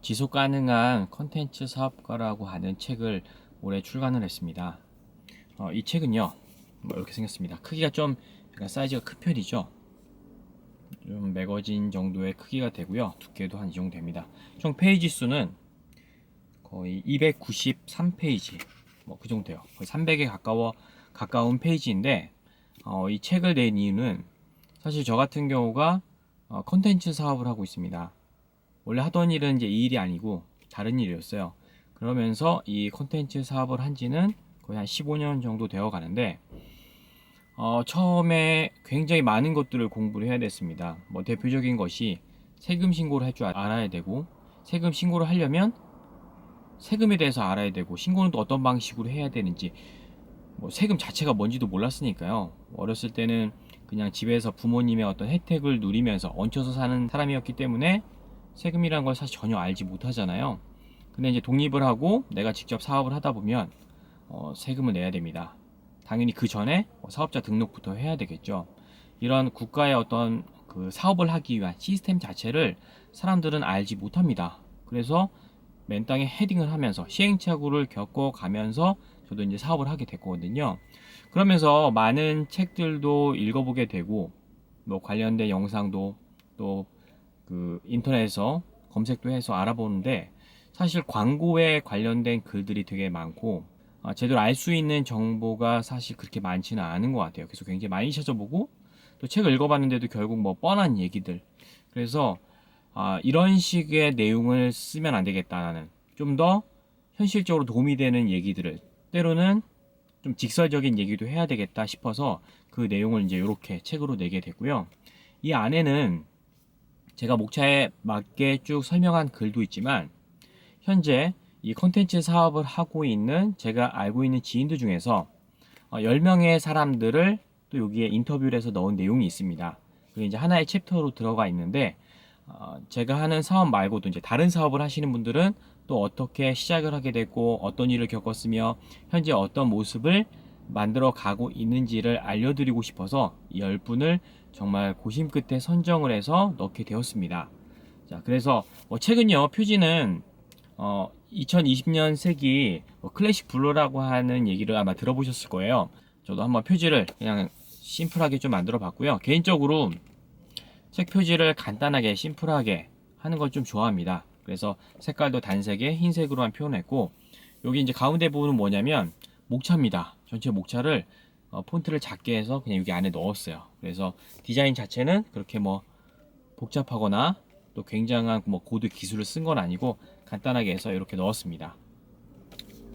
지속 가능한 컨텐츠 사업가라고 하는 책을 올해 출간을 했습니다. 이 책은요, 이렇게 생겼습니다. 크기가 좀 약간 사이즈가 큰 편이죠. 좀 매거진 정도의 크기가 되고요. 두께도 한 이 정도 됩니다. 총 페이지 수는 거의 293페이지, 그 정도 돼요. 거의 300에 가까운 페이지인데, 이 책을 낸 이유는 사실 저 같은 경우가 컨텐츠 사업을 하고 있습니다. 원래 하던 일은 이제 이 일이 아니고 다른 일이었어요. 그러면서 이 콘텐츠 사업을 한 지는 거의 한 15년 정도 되어 가는데, 처음에 굉장히 많은 것들을 공부를 해야 됐습니다. 대표적인 것이 세금 신고를 할 줄 알아야 되고, 세금 신고를 하려면 세금에 대해서 알아야 되고, 신고는 또 어떤 방식으로 해야 되는지, 세금 자체가 뭔지도 몰랐으니까요. 어렸을 때는 그냥 집에서 부모님의 어떤 혜택을 누리면서 얹혀서 사는 사람이었기 때문에 세금이란 걸 사실 전혀 알지 못하잖아요. 근데 이제 독립을 하고 내가 직접 사업을 하다 보면 세금을 내야 됩니다. 당연히 그 전에 사업자 등록부터 해야 되겠죠. 이런 국가의 어떤 그 사업을 하기 위한 시스템 자체를 사람들은 알지 못합니다. 그래서 맨 땅에 헤딩을 하면서 시행착오를 겪어가면서 저도 이제 사업을 하게 됐거든요. 그러면서 많은 책들도 읽어보게 되고, 관련된 영상도 또 그 인터넷에서 검색도 해서 알아보는데, 사실 광고에 관련된 글들이 되게 많고, 제대로 알 수 있는 정보가 사실 그렇게 많지는 않은 것 같아요. 그래서 굉장히 많이 찾아보고, 또 책을 읽어봤는데도 결국 뻔한 얘기들. 그래서 이런 식의 내용을 쓰면 안 되겠다. 나는 좀 더 현실적으로 도움이 되는 얘기들을, 때로는 좀 직설적인 얘기도 해야 되겠다 싶어서 그 내용을 이제 이렇게 책으로 내게 됐고요. 이 안에는 제가 목차에 맞게 쭉 설명한 글도 있지만, 현재 이 컨텐츠 사업을 하고 있는 제가 알고 있는 지인들 중에서 10명의 사람들을 또 여기에 인터뷰를 해서 넣은 내용이 있습니다. 그게 이제 하나의 챕터로 들어가 있는데, 제가 하는 사업 말고도 이제 다른 사업을 하시는 분들은 또 어떻게 시작을 하게 됐고, 어떤 일을 겪었으며, 현재 어떤 모습을 만들어 가고 있는지를 알려드리고 싶어서 이 10분을 정말 고심 끝에 선정을 해서 넣게 되었습니다. 자, 그래서 최근요, 표지는 2020년색이 클래식 블루라고 하는 얘기를 아마 들어보셨을 거예요. 저도 한번 표지를 그냥 심플하게 좀 만들어 봤고요. 개인적으로 책 표지를 간단하게 심플하게 하는 걸 좀 좋아합니다. 그래서 색깔도 단색에 흰색으로만 표현했고, 여기 이제 가운데 부분은 뭐냐면 목차입니다. 전체 목차를 폰트를 작게 해서 그냥 여기 안에 넣었어요. 그래서 디자인 자체는 그렇게 복잡하거나 또 굉장한 고드 기술을 쓴 건 아니고 간단하게 해서 이렇게 넣었습니다.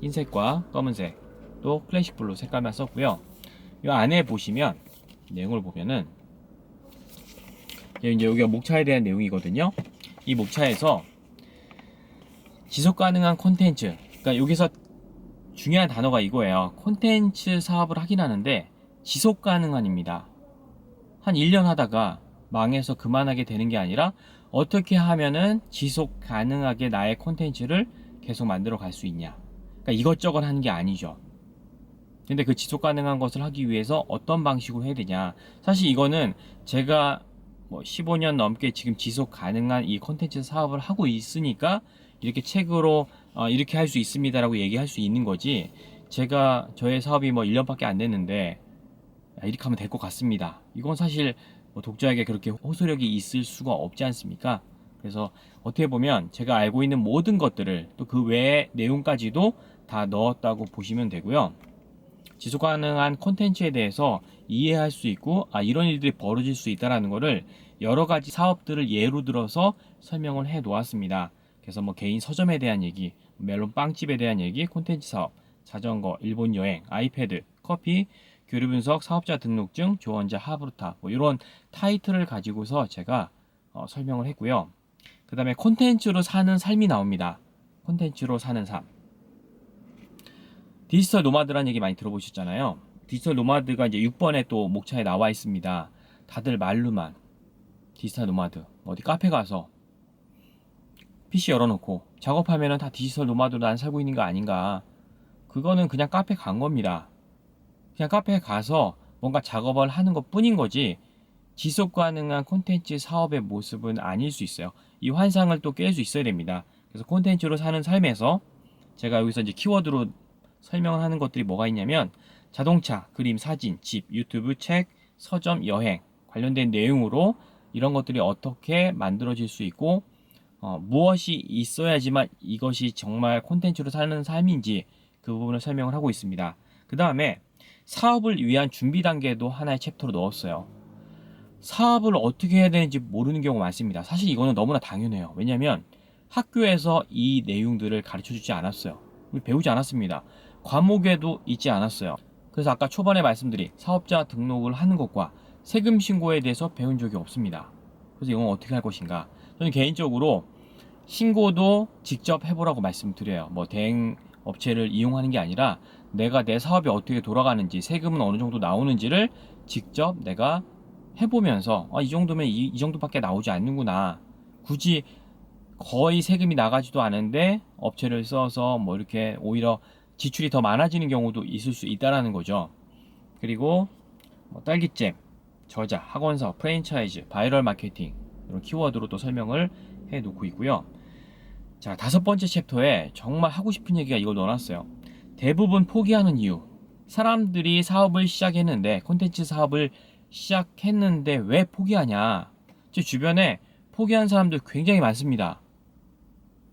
흰색과 검은색 또 클래식 블루 색깔만 썼고요. 이 안에 보시면 내용을 보면은 이제 여기가 목차에 대한 내용이거든요. 이 목차에서 지속 가능한 콘텐츠, 그러니까 여기서 중요한 단어가 이거예요. 콘텐츠 사업을 하긴 하는데 지속 가능한입니다. 한 1년 하다가 망해서 그만하게 되는 게 아니라 어떻게 하면은 지속 가능하게 나의 콘텐츠를 계속 만들어 갈 수 있냐. 그러니까 이것저것 하는 게 아니죠. 근데 그 지속 가능한 것을 하기 위해서 어떤 방식으로 해야 되냐. 사실 이거는 제가 15년 넘게 지금 지속 가능한 이 콘텐츠 사업을 하고 있으니까 이렇게 책으로 이렇게 할 수 있습니다라고 얘기할 수 있는 거지, 제가 저의 사업이 1년밖에 안 됐는데 이렇게 하면 될 것 같습니다, 이건 사실 독자에게 그렇게 호소력이 있을 수가 없지 않습니까? 그래서 어떻게 보면 제가 알고 있는 모든 것들을 또 그 외의 내용까지도 다 넣었다고 보시면 되고요. 지속 가능한 콘텐츠에 대해서 이해할 수 있고, 이런 일들이 벌어질 수 있다는 것을 여러 가지 사업들을 예로 들어서 설명을 해 놓았습니다. 그래서 개인 서점에 대한 얘기, 멜론 빵집에 대한 얘기, 콘텐츠 사업, 자전거, 일본 여행, 아이패드, 커피, 교류 분석, 사업자 등록증, 조언자, 하브루타, 이런 타이틀을 가지고서 제가 설명을 했고요. 그 다음에 콘텐츠로 사는 삶이 나옵니다. 콘텐츠로 사는 삶. 디지털 노마드라는 얘기 많이 들어보셨잖아요. 디지털 노마드가 이제 6번에 또 목차에 나와 있습니다. 다들 말로만 디지털 노마드, 어디 카페 가서 PC 열어놓고 작업하면은 다 디지털 노마드로 난 살고 있는 거 아닌가. 그거는 그냥 카페 간 겁니다. 그냥 카페에 가서 뭔가 작업을 하는 것 뿐인 거지, 지속 가능한 콘텐츠 사업의 모습은 아닐 수 있어요. 이 환상을 또 깰 수 있어야 됩니다. 그래서 콘텐츠로 사는 삶에서 제가 여기서 이제 키워드로 설명을 하는 것들이 뭐가 있냐면 자동차, 그림, 사진, 집, 유튜브, 책, 서점, 여행 관련된 내용으로 이런 것들이 어떻게 만들어질 수 있고 무엇이 있어야지만 이것이 정말 콘텐츠로 사는 삶인지 그 부분을 설명을 하고 있습니다. 그 다음에 사업을 위한 준비 단계도 하나의 챕터로 넣었어요. 사업을 어떻게 해야 되는지 모르는 경우가 많습니다. 사실 이거는 너무나 당연해요. 왜냐하면 학교에서 이 내용들을 가르쳐 주지 않았어요. 배우지 않았습니다. 과목에도 있지 않았어요. 그래서 아까 초반에 말씀드린 사업자 등록을 하는 것과 세금 신고에 대해서 배운 적이 없습니다. 그래서 이건 어떻게 할 것인가? 저는 개인적으로 신고도 직접 해보라고 말씀드려요. 뭐 대행 업체를 이용하는 게 아니라 내가 내 사업이 어떻게 돌아가는지, 세금은 어느 정도 나오는지를 직접 내가 해보면서 이 정도면 이 정도밖에 나오지 않는구나. 굳이 거의 세금이 나가지도 않은데 업체를 써서 뭐 이렇게 오히려 지출이 더 많아지는 경우도 있을 수 있다라는 거죠. 그리고 뭐 딸기잼, 저자, 학원사, 프랜차이즈, 바이럴 마케팅 이런 키워드로 또 설명을 해 놓고 있고요. 자, 5번째 챕터에 정말 하고 싶은 얘기가 이걸 넣어놨어요. 대부분 포기하는 이유. 사람들이 사업을 시작했는데, 콘텐츠 사업을 시작했는데 왜 포기하냐? 제 주변에 포기한 사람들 굉장히 많습니다.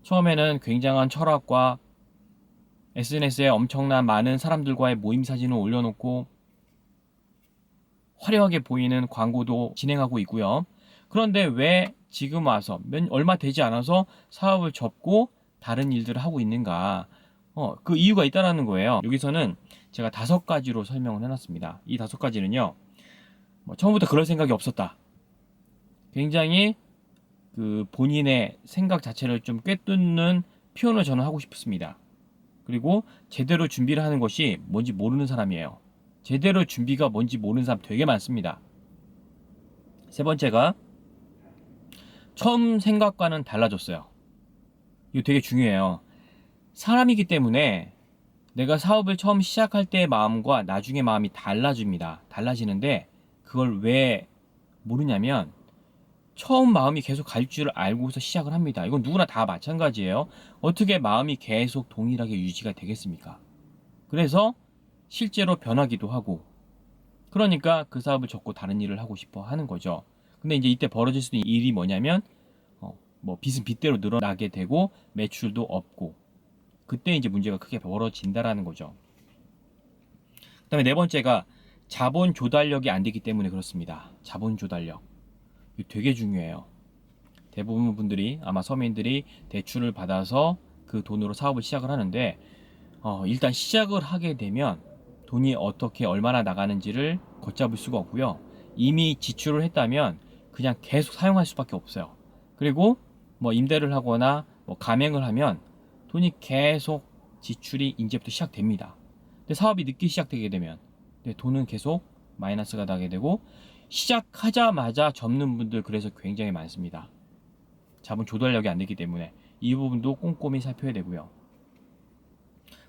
처음에는 굉장한 철학과 SNS에 엄청난 많은 사람들과의 모임 사진을 올려놓고 화려하게 보이는 광고도 진행하고 있고요. 그런데 왜 지금 와서 얼마 되지 않아서 사업을 접고 다른 일들을 하고 있는가? 그 이유가 있다라는 거예요. 여기서는 제가 5가지로 설명을 해놨습니다. 이 5가지는요, 처음부터 그럴 생각이 없었다. 굉장히 그 본인의 생각 자체를 좀 꿰뚫는 표현을 저는 하고 싶습니다. 그리고 제대로 준비를 하는 것이 뭔지 모르는 사람이에요. 제대로 준비가 뭔지 모르는 사람 되게 많습니다. 3번째가 처음 생각과는 달라졌어요. 이거 되게 중요해요. 사람이기 때문에 내가 사업을 처음 시작할 때의 마음과 나중에 마음이 달라집니다. 달라지는데 그걸 왜 모르냐면 처음 마음이 계속 갈 줄을 알고서 시작을 합니다. 이건 누구나 다 마찬가지예요. 어떻게 마음이 계속 동일하게 유지가 되겠습니까? 그래서 실제로 변하기도 하고, 그러니까 그 사업을 접고 다른 일을 하고 싶어 하는 거죠. 근데 이제 이때 벌어질 수 있는 일이 뭐냐면 빚은 빚대로 늘어나게 되고 매출도 없고, 그때 이제 문제가 크게 벌어진다라는 거죠. 그 다음에 4번째가 자본 조달력이 안 되기 때문에 그렇습니다. 자본 조달력. 이거 되게 중요해요. 대부분 분들이 아마 서민들이 대출을 받아서 그 돈으로 사업을 시작을 하는데 일단 시작을 하게 되면 돈이 어떻게 얼마나 나가는지를 걷잡을 수가 없고요. 이미 지출을 했다면 그냥 계속 사용할 수밖에 없어요. 그리고 뭐 임대를 하거나 뭐 가맹을 하면 돈이 계속 지출이 이제부터 시작됩니다. 근데 사업이 늦게 시작되게 되면 돈은 계속 마이너스가 나게 되고 시작하자마자 접는 분들 그래서 굉장히 많습니다. 자본 조달력이 안 되기 때문에 이 부분도 꼼꼼히 살펴야 되고요.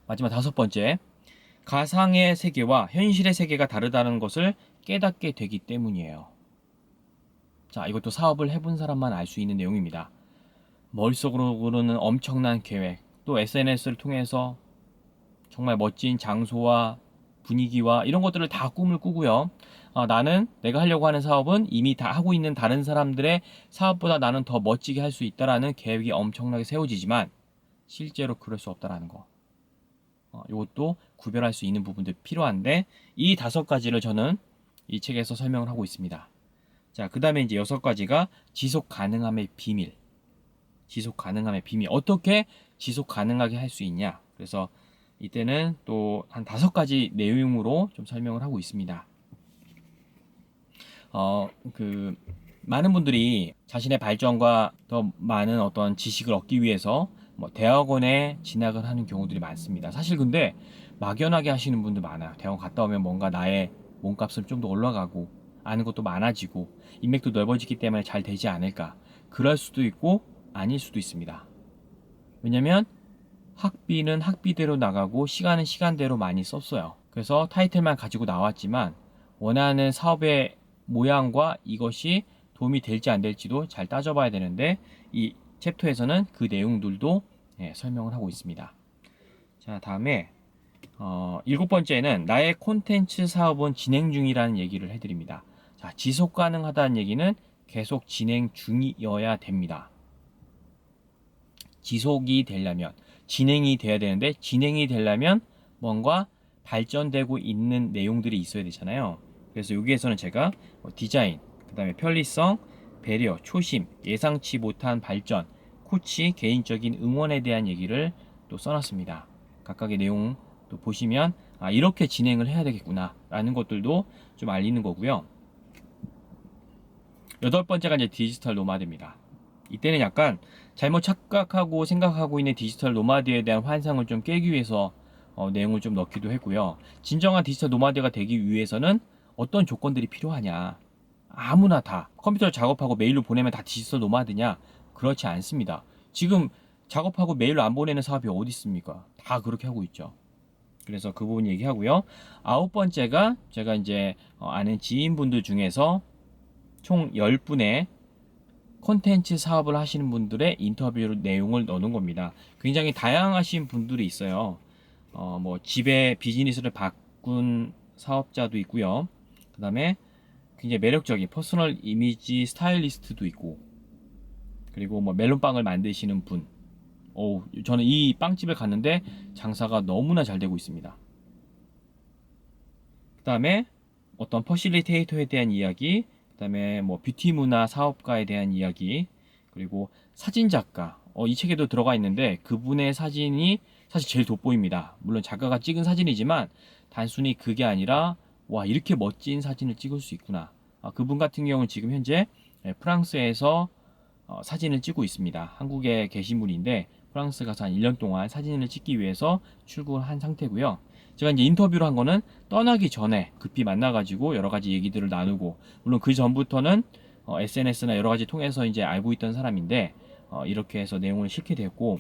마지막 5번째, 가상의 세계와 현실의 세계가 다르다는 것을 깨닫게 되기 때문이에요. 자, 이것도 사업을 해본 사람만 알 수 있는 내용입니다. 머릿속으로는 엄청난 계획, 또 SNS를 통해서 정말 멋진 장소와 분위기와 이런 것들을 다 꿈을 꾸고요. 나는 내가 하려고 하는 사업은 이미 다 하고 있는 다른 사람들의 사업보다 나는 더 멋지게 할 수 있다라는 계획이 엄청나게 세워지지만 실제로 그럴 수 없다라는 거. 이것도 구별할 수 있는 부분들이 필요한데 이 5가지를 저는 이 책에서 설명을 하고 있습니다. 자, 그 다음에 이제 6가지가 지속 가능함의 비밀. 지속 가능함의 비밀. 어떻게 지속 가능하게 할 수 있냐. 그래서 이때는 또 한 5가지 내용으로 좀 설명을 하고 있습니다. 많은 분들이 자신의 발전과 더 많은 어떤 지식을 얻기 위해서 대학원에 진학을 하는 경우들이 많습니다. 사실 근데 막연하게 하시는 분들 많아요. 대학원 갔다 오면 뭔가 나의 몸값은 좀 더 올라가고 아는 것도 많아지고 인맥도 넓어지기 때문에 잘 되지 않을까. 그럴 수도 있고 아닐 수도 있습니다. 왜냐면 학비는 학비대로 나가고 시간은 시간대로 많이 썼어요. 그래서 타이틀만 가지고 나왔지만 원하는 사업의 모양과 이것이 도움이 될지 안 될지도 잘 따져봐야 되는데 이 챕터에서는 그 내용들도 설명을 하고 있습니다. 자, 다음에 7번째는 나의 콘텐츠 사업은 진행 중이라는 얘기를 해드립니다. 자, 지속 가능하다는 얘기는 계속 진행 중이어야 됩니다. 지속이 되려면 진행이 돼야 되는데, 진행이 되려면 뭔가 발전되고 있는 내용들이 있어야 되잖아요. 그래서 여기에서는 제가 디자인, 그 다음에 편리성, 배려, 초심, 예상치 못한 발전, 코치, 개인적인 응원에 대한 얘기를 또 써놨습니다. 각각의 내용 또 보시면 이렇게 진행을 해야 되겠구나 라는 것들도 좀 알리는 거고요. 8번째가 이제 디지털 노마드입니다. 이때는 약간 잘못 착각하고 생각하고 있는 디지털 노마드에 대한 환상을 좀 깨기 위해서 내용을 좀 넣기도 했고요. 진정한 디지털 노마드가 되기 위해서는 어떤 조건들이 필요하냐. 아무나 다 컴퓨터 작업하고 메일로 보내면 다 디지털 노마드냐? 그렇지 않습니다. 지금 작업하고 메일로 안 보내는 사업이 어디 있습니까? 다 그렇게 하고 있죠. 그래서 그 부분 얘기하고요. 9번째가 제가 이제 아는 지인분들 중에서 총 10분의 콘텐츠 사업을 하시는 분들의 인터뷰 내용을 넣는 겁니다. 굉장히 다양하신 분들이 있어요. 뭐 집에 비즈니스를 바꾼 사업자도 있고요. 그 다음에 굉장히 매력적인 퍼스널 이미지 스타일리스트도 있고, 그리고 뭐 멜론빵을 만드시는 분. 저는 이 빵집을 갔는데 장사가 너무나 잘 되고 있습니다. 그 다음에 어떤 퍼실리테이터에 대한 이야기, 그 다음에 뭐 뷰티 문화 사업가에 대한 이야기, 그리고 사진작가. 이 책에도 들어가 있는데 그분의 사진이 사실 제일 돋보입니다. 물론 작가가 찍은 사진이지만 단순히 그게 아니라 와, 이렇게 멋진 사진을 찍을 수 있구나. 그분 같은 경우는 지금 현재 프랑스에서 사진을 찍고 있습니다. 한국에 계신 분인데 프랑스 가서 한 1년 동안 사진을 찍기 위해서 출국을 한 상태고요. 제가 이제 인터뷰를 한 거는 떠나기 전에 급히 만나가지고 여러 가지 얘기들을 나누고, 물론 그 전부터는 SNS나 여러 가지 통해서 이제 알고 있던 사람인데 이렇게 해서 내용을 실게 됐고,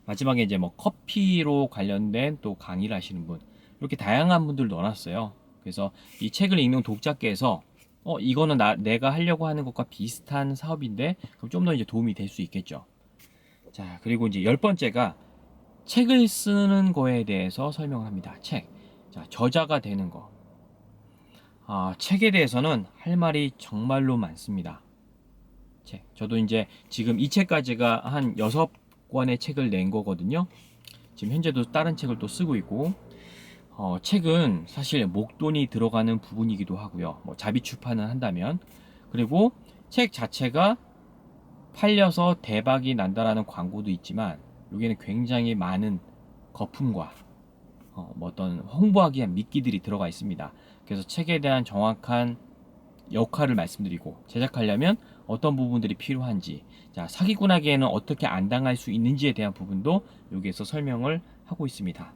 마지막에 이제 뭐 커피로 관련된 또 강의를 하시는 분, 이렇게 다양한 분들 넣어놨어요. 그래서 이 책을 읽는 독자께서 이거는 내가 하려고 하는 것과 비슷한 사업인데 그럼 좀 더 이제 도움이 될 수 있겠죠. 자, 그리고 이제 10번째가 책을 쓰는 거에 대해서 설명을 합니다. 책. 자, 저자가 되는 거. 책에 대해서는 할 말이 정말로 많습니다. 책. 저도 이제 지금 이 책까지가 한 6권의 책을 낸 거거든요. 지금 현재도 다른 책을 또 쓰고 있고, 책은 사실 목돈이 들어가는 부분이기도 하고요. 뭐 자비 출판을 한다면. 그리고 책 자체가 팔려서 대박이 난다라는 광고도 있지만 여기에는 굉장히 많은 거품과 뭐 어떤 홍보하기 위한 미끼들이 들어가 있습니다. 그래서 책에 대한 정확한 역할을 말씀드리고, 제작하려면 어떤 부분들이 필요한지, 자, 사기꾼에게는 어떻게 안 당할 수 있는지에 대한 부분도 여기에서 설명을 하고 있습니다.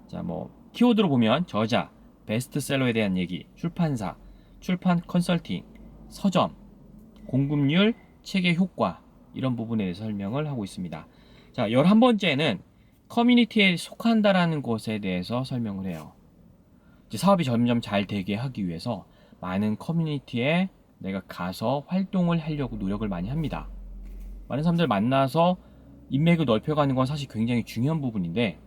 자, 뭐 키워드로 보면 저자, 베스트셀러에 대한 얘기, 출판사, 출판 컨설팅, 서점, 공급률, 책의 효과, 이런 부분에 대해서 설명을 하고 있습니다. 자, 11번째는 커뮤니티에 속한다라는 것에 대해서 설명을 해요. 이제 사업이 점점 잘 되게 하기 위해서 많은 커뮤니티에 내가 가서 활동을 하려고 노력을 많이 합니다. 많은 사람들 만나서 인맥을 넓혀가는 건 사실 굉장히 중요한 부분인데,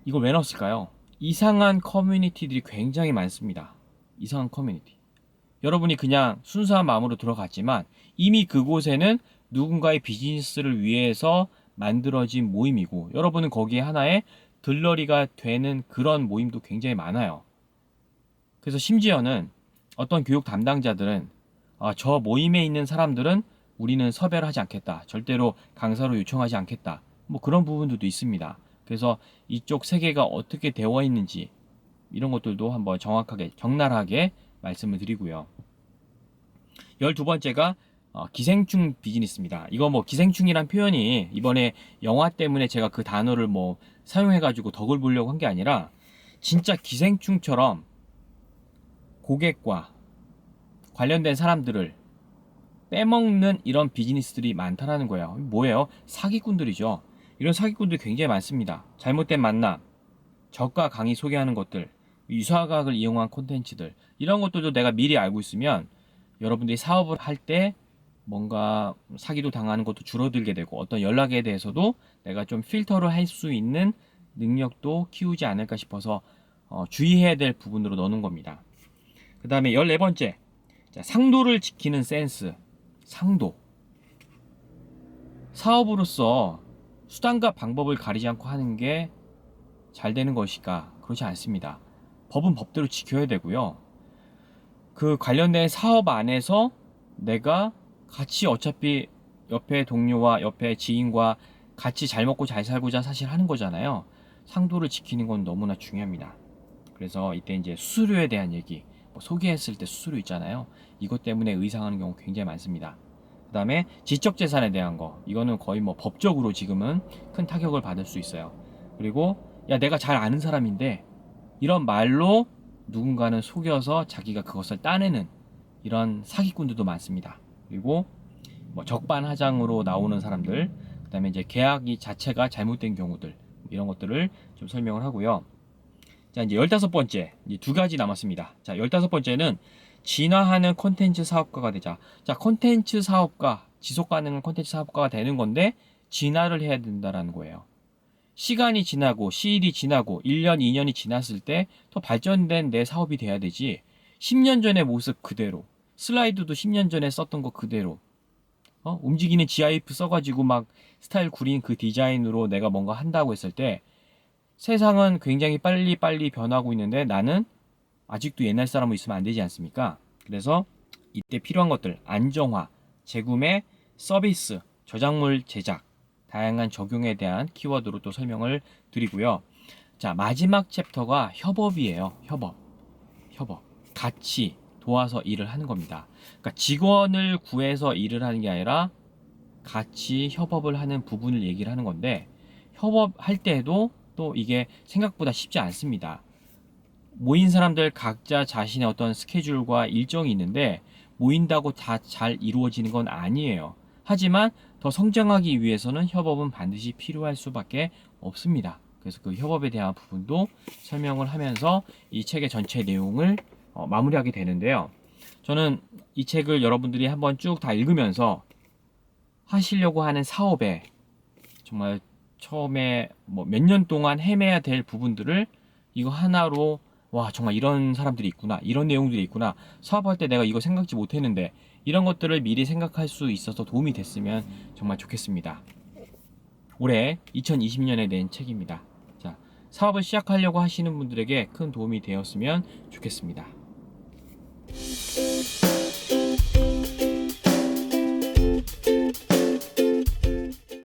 이걸 왜 넣었을까요? 이상한 커뮤니티들이 굉장히 많습니다. 이상한 커뮤니티. 여러분이 그냥 순수한 마음으로 들어갔지만 이미 그곳에는 누군가의 비즈니스를 위해서 만들어진 모임이고, 여러분은 거기에 하나의 들러리가 되는 그런 모임도 굉장히 많아요. 그래서 심지어는 어떤 교육 담당자들은 저 모임에 있는 사람들은 우리는 섭외를 하지 않겠다, 절대로 강사로 요청하지 않겠다, 뭐 그런 부분들도 있습니다. 그래서 이쪽 세계가 어떻게 되어 있는지 이런 것들도 한번 정확하게 적나라하게 말씀을 드리고요. 12번째가 기생충 비즈니스입니다. 이거 뭐 기생충이란 표현이 이번에 영화 때문에 제가 그 단어를 뭐 사용해가지고 덕을 보려고 한 게 아니라 진짜 기생충처럼 고객과 관련된 사람들을 빼먹는 이런 비즈니스들이 많다라는 거예요. 뭐예요? 사기꾼들이죠. 이런 사기꾼들이 굉장히 많습니다. 잘못된 만남, 저가 강의 소개하는 것들, 유사과학을 이용한 콘텐츠들, 이런 것들도 내가 미리 알고 있으면 여러분들이 사업을 할 때 뭔가 사기도 당하는 것도 줄어들게 되고 어떤 연락에 대해서도 내가 좀 필터를 할 수 있는 능력도 키우지 않을까 싶어서 주의해야 될 부분으로 넣는 겁니다. 그 다음에 14번째, 자, 상도를 지키는 센스. 상도. 사업으로서 수단과 방법을 가리지 않고 하는 게 잘 되는 것일까? 그렇지 않습니다. 법은 법대로 지켜야 되고요. 그 관련된 사업 안에서 내가 같이 어차피 옆에 동료와 옆에 지인과 같이 잘 먹고 잘 살고자 사실 하는 거잖아요. 상도를 지키는 건 너무나 중요합니다. 그래서 이때 이제 수수료에 대한 얘기, 뭐 소개했을 때 수수료 있잖아요. 이것 때문에 의상하는 경우 굉장히 많습니다. 그 다음에 지적재산에 대한 거, 이거는 거의 뭐 법적으로 지금은 큰 타격을 받을 수 있어요. 그리고 야, 내가 잘 아는 사람인데 이런 말로 누군가는 속여서 자기가 그것을 따내는 이런 사기꾼들도 많습니다. 그리고 뭐 적반하장으로 나오는 사람들, 그 다음에 이제 계약이 자체가 잘못된 경우들, 이런 것들을 좀 설명을 하고요. 자, 이제 15번째, 이제 두 가지 남았습니다. 자, 15번째는 진화하는 콘텐츠 사업가가 되자. 자, 콘텐츠 사업가, 지속 가능한 콘텐츠 사업가가 되는 건데 진화를 해야 된다라는 거예요. 시간이 지나고 시일이 지나고 1년, 2년이 지났을 때 더 발전된 내 사업이 돼야 되지. 10년 전의 모습 그대로, 슬라이드도 10년 전에 썼던 거 그대로, 움직이는 GIF 써가지고 막 스타일 구린 그 디자인으로 내가 뭔가 한다고 했을 때 세상은 굉장히 빨리 변하고 있는데 나는 아직도 옛날 사람으로 있으면 안 되지 않습니까? 그래서 이때 필요한 것들, 안정화, 재구매, 서비스, 저작물 제작, 다양한 적용에 대한 키워드로 또 설명을 드리고요. 자, 마지막 챕터가 협업이에요. 협업. 같이 도와서 일을 하는 겁니다. 그러니까 직원을 구해서 일을 하는 게 아니라 같이 협업을 하는 부분을 얘기를 하는 건데, 협업할 때도 또 이게 생각보다 쉽지 않습니다. 모인 사람들 각자 자신의 어떤 스케줄과 일정이 있는데 모인다고 다 잘 이루어지는 건 아니에요. 하지만 더 성장하기 위해서는 협업은 반드시 필요할 수밖에 없습니다. 그래서 그 협업에 대한 부분도 설명을 하면서 이 책의 전체 내용을 마무리하게 되는데요. 저는 이 책을 여러분들이 한번 쭉 다 읽으면서 하시려고 하는 사업에 정말 처음에 뭐 몇 년 동안 헤매야 될 부분들을 이거 하나로, 와, 정말 이런 사람들이 있구나, 이런 내용들이 있구나, 사업할 때 내가 이거 생각지 못했는데, 이런 것들을 미리 생각할 수 있어서 도움이 됐으면 정말 좋겠습니다. 올해 2020년에 낸 책입니다. 자, 사업을 시작하려고 하시는 분들에게 큰 도움이 되었으면 좋겠습니다.